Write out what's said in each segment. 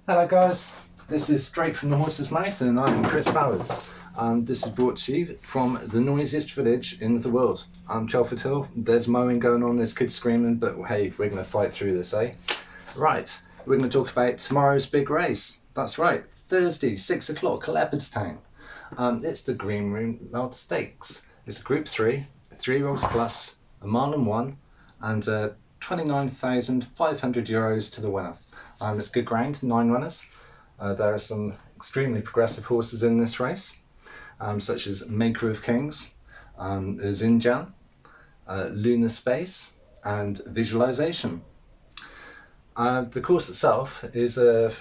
Hello guys, this is straight from the horse's mouth and I'm Chris Bowers. This is brought to you from the noisiest village in the world. Chelford Hill. There's mowing going on, there's kids screaming, but hey, we're going to fight through this, eh? Right, we're going to talk about tomorrow's big race. That's right, Thursday, 6 o'clock, Leopardstown. It's the Green Room Wild Stakes. It's a Group 3, 3-year-olds plus, a mile and one, and €29,500 to the winner. It's good ground, 9 runners. There are some extremely progressive horses in this race, such as Maker of Kings, Zinjan, Lunar Space, and Visualisation. The course itself is a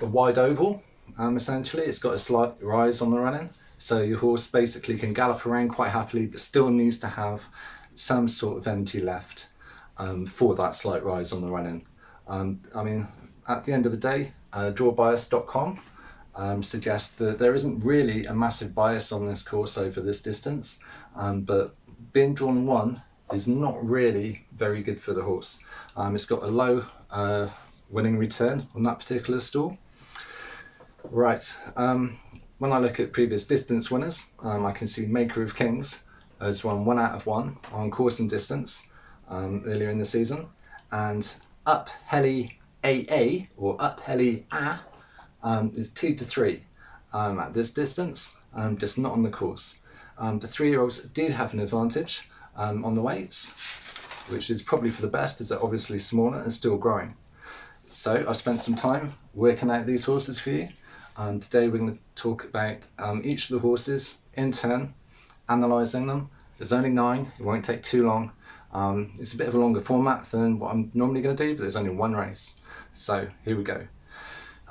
wide oval, essentially. It's got a slight rise on the running, so your horse basically can gallop around quite happily, but still needs to have some sort of energy left for that slight rise on the running. At the end of the day, drawbias.com suggests that there isn't really a massive bias on this course over this distance, but being drawn 1 is not really very good for the horse. It's got a low winning return on that particular stall. Right, when I look at previous distance winners, I can see Maker of Kings has won 1 out of 1 on course and distance earlier in the season, and Up Heli AA or Up Heli A is 2 to 3 at this distance, just not on the course. The 3-year-olds do have an advantage on the weights, which is probably for the best as they're obviously smaller and still growing. So I spent some time working out these horses for you, and today we're going to talk about each of the horses in turn, analysing them. There's only 9, it won't take too long. It's a bit of a longer format than what I'm normally going to do, but there's only 1 race. So here we go.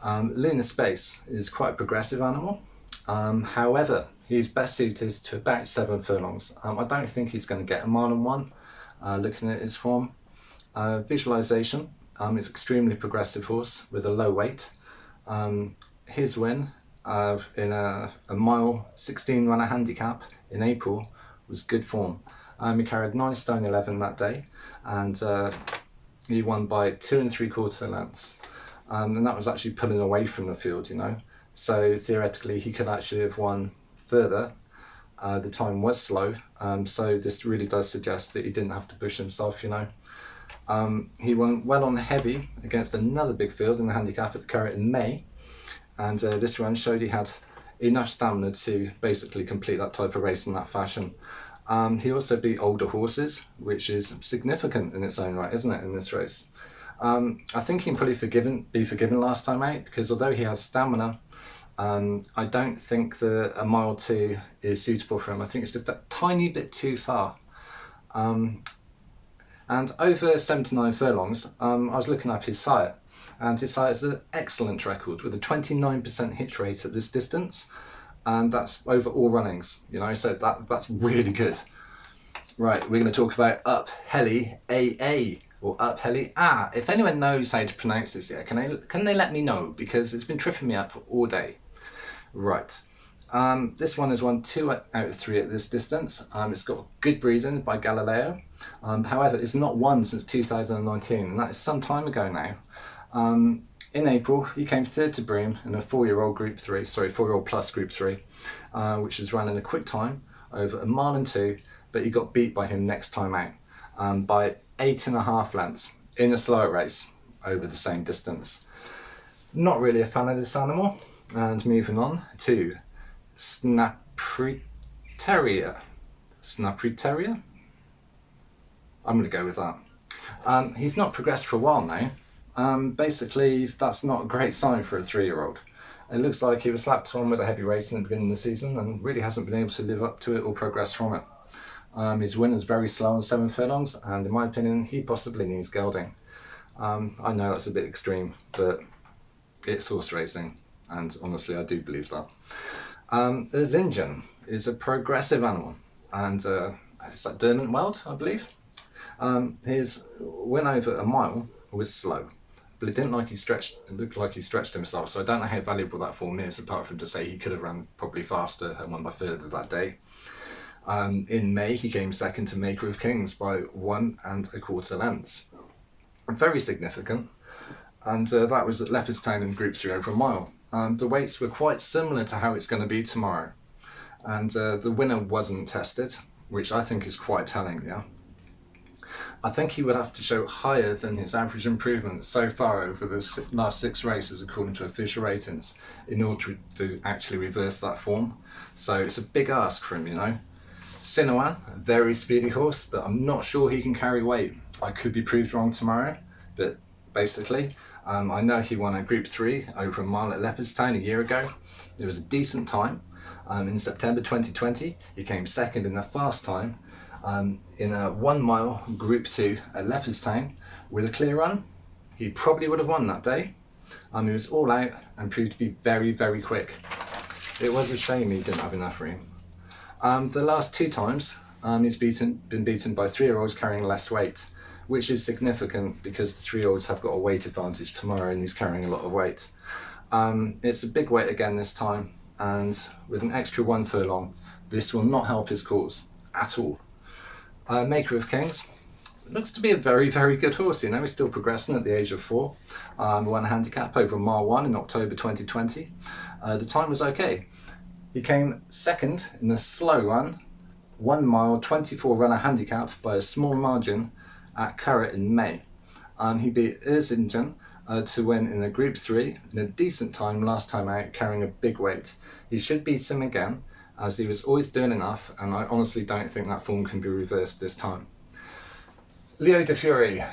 Lunar Space is quite a progressive animal. However, he's best suited to about 7 furlongs. I don't think he's going to get a mile and one, looking at his form. Visualisation is extremely progressive horse with a low weight. His win in a mile 16 runner handicap in April was good form. He carried 9 stone 11 that day, and he won by 2 3/4 lengths. And that was actually pulling away from the field, you know. So theoretically, he could actually have won further. The time was slow, so this really does suggest that he didn't have to push himself, you know. He won well on heavy against another big field in the handicap at the Curragh in May, and this run showed he had enough stamina to basically complete that type of race in that fashion. He also beat older horses, which is significant in its own right, isn't it, in this race? I think he can probably be forgiven last time out, because although he has stamina, I don't think that a mile 2 is suitable for him. I think it's just a tiny bit too far. And over 79 furlongs, I was looking up his sire, and his sire has an excellent record with a 29% hitch rate at this distance, and that's over all runnings, you know, so that's really good. Right, we're going to talk about Up Heli AA or Up Heli A. If anyone knows how to pronounce this yet, can they let me know, because it's been tripping me up all day. Right, this one has won 2 out of 3 at this distance. It's got good breeding by Galileo. However, it's not won since 2019, and that is some time ago now. In April, he came 3rd to Broome in a 4-year-old plus Group 3, which was run in a quick time over a mile and 2, but he got beat by him next time out by 8.5 lengths in a slower race over the same distance. Not really a fan of this animal. And moving on to Preterrier. Preterrier? I'm going to go with that. He's not progressed for a while now. Basically, that's not a great sign for a 3-year-old. It looks like he was slapped on with a heavy race in the beginning of the season and really hasn't been able to live up to it or progress from it. His win is very slow on 7 furlongs, and in my opinion, he possibly needs gelding. I know that's a bit extreme, but it's horse racing, and honestly, I do believe that. The Zinjan is a progressive animal, and it's like Dermot Weld, I believe. His win over a mile was slow, but it looked like he stretched himself, so I don't know how valuable that form is, apart from to say he could have run probably faster and won by further that day. In May, he came 2nd to Maker of Kings by 1 1/4 lengths. Very significant. and that was at Leopardstown in Group 3 over a mile. The weights were quite similar to how it's going to be tomorrow, and the winner wasn't tested, which I think is quite telling. Yeah, I think he would have to show higher than his average improvement so far over the last 6 races according to official ratings in order to actually reverse that form. So it's a big ask for him, you know. Sinuan, a very speedy horse, but I'm not sure he can carry weight. I could be proved wrong tomorrow, but basically, I know he won a Group 3 over a mile at Leopardstown a year ago. It was a decent time. In September 2020, he came second in the fast time in a 1 mile Group 2 at Leopardstown with a clear run. He probably would have won that day. He was all out and proved to be very, very quick. It was a shame he didn't have enough room. The last 2 times, he's been beaten by 3-year-olds carrying less weight, which is significant because the 3-year-olds have got a weight advantage tomorrow and he's carrying a lot of weight. It's a big weight again this time, and with an extra 1 furlong, this will not help his cause at all. Maker of Kings looks to be a very, very good horse. You know, he's still progressing at the age of 4. Won a handicap over mile 1 in October 2020. The time was okay. He came second in the slow run, 1 mile 24 runner handicap by a small margin at Curragh in May. He beat Erzingen to win in a Group 3 in a decent time last time out, carrying a big weight. He should beat him again, as he was always doing enough, and I honestly don't think that form can be reversed this time. Leo de Fury.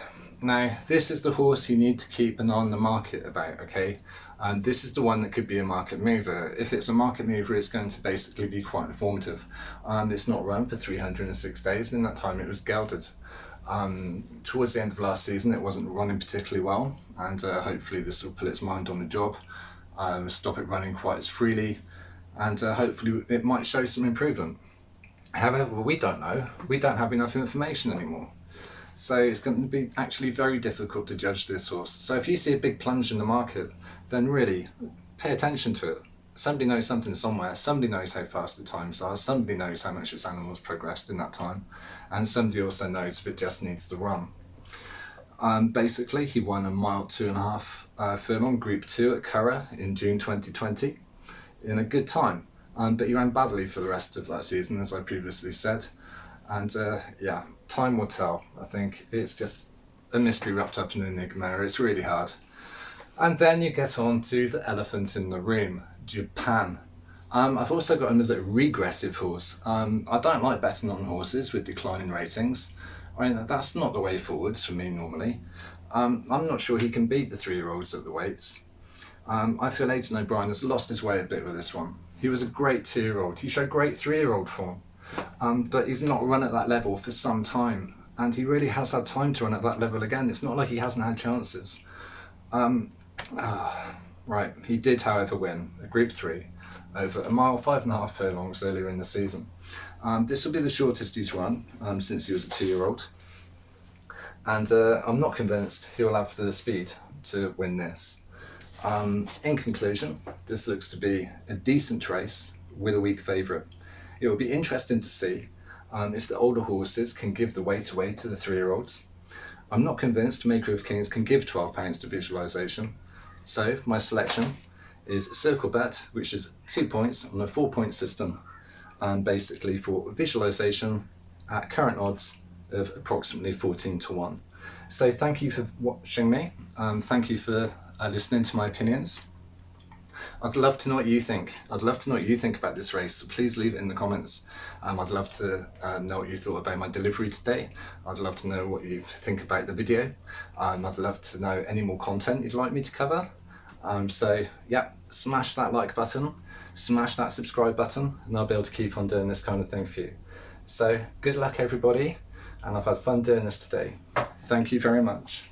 Now, this is the horse you need to keep an eye on the market about, okay? And this is the one that could be a market mover. If it's a market mover, it's going to basically be quite informative. It's not run for 306 days, and in that time it was gelded. Towards the end of last season, it wasn't running particularly well, and hopefully this will put its mind on the job, stop it running quite as freely, and hopefully it might show some improvement. However, we don't know. We don't have enough information anymore. So it's going to be actually very difficult to judge this horse. So if you see a big plunge in the market, then really pay attention to it. Somebody knows something somewhere. Somebody knows how fast the times are. Somebody knows how much this animal's progressed in that time. And somebody also knows if it just needs to run. Basically, he won a mile 2.5 furlong Group 2 at Curragh in June 2020 in a good time. But he ran badly for the rest of that season, as I previously said. And yeah, time will tell. I think it's just a mystery wrapped up in an enigma. It's really hard. And then you get on to the elephant in the room, Japan. I've also got him as a regressive horse. I don't like betting on horses with declining ratings. I mean, that's not the way forwards for me normally. I'm not sure he can beat the 3-year-olds at the weights. I feel Aidan O'Brien has lost his way a bit with this one. He was a great 2-year-old. He showed great 3-year-old form. But he's not run at that level for some time, and he really has had time to run at that level again. It's not like he hasn't had chances. Right, he did however win a Group 3 over a mile 5.5 furlongs earlier in the season. This will be the shortest he's run since he was a 2-year-old, and I'm not convinced he'll have the speed to win this. In conclusion, this looks to be a decent race with a weak favourite. It will be interesting to see if the older horses can give the weight away to the 3-year-olds. I'm not convinced Maker of Kings can give £12 to Visualisation. So my selection is Circle Bet, which is 2 points on a 4-point system, basically for Visualisation at current odds of approximately 14 to 1. So thank you for watching me. Thank you for listening to my opinions. I'd love to know what you think. I'd love to know what you think about this race, so please leave it in the comments. I'd love to know what you thought about my delivery today. I'd love to know what you think about the video. I'd love to know any more content you'd like me to cover. So yeah, smash that like button, smash that subscribe button, and I'll be able to keep on doing this kind of thing for you. So good luck everybody, and I've had fun doing this today. Thank you very much.